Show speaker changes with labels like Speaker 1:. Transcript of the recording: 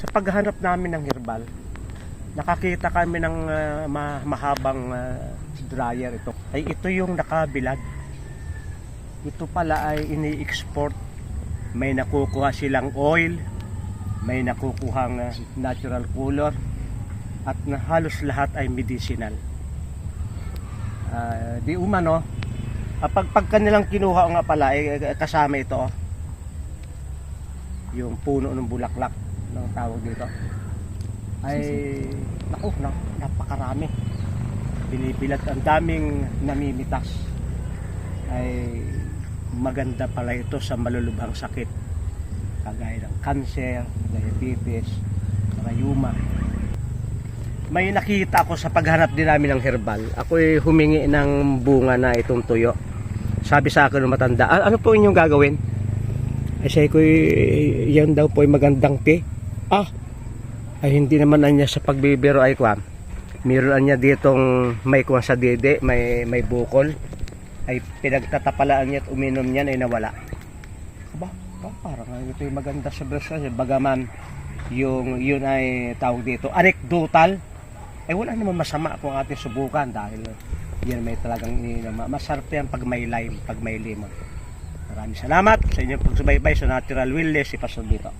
Speaker 1: Sa paghahanap namin ng herbal, nakakita kami ng mahabang dryer ito. Ay ito yung nakabilad. Ito pala ay ini-export. May nakukuha silang oil, may nakukuhang natural color, at na halos lahat ay medicinal. Di umano, pag kanilang kinuha nga pala, kasama ito, yung puno ng bulaklak ng tawag dito, ay napakarami. Binibilat, ang daming namimitas. Ay maganda pala ito sa malulubhang sakit, kagaya ng cancer, diabetes, rayuma. May nakita ako sa paghanap din namin ng herbal. Ako'y humingi ng bunga na itong tuyo. Sabi sa akin ng matanda, ano po inyong gagawin? Ay sabi ko, yan daw po ay magandang tea. Ay hindi naman niya sa pagbibiro ay kuwan. Meron niya ditong may kuwan sa dede, may bukol. Ay pinagtatapalaan niya at uminom niyan ay nawala. Parang ito yung maganda sa braso. Bagaman yun ay tawag dito anecdotal, ay wala naman masama kung ating subukan dahil yan may talagang masarap yan pag may lime, pag may lemon. Maraming salamat sa inyong pagsubaybay sa Natural Wellness si Pastor dito.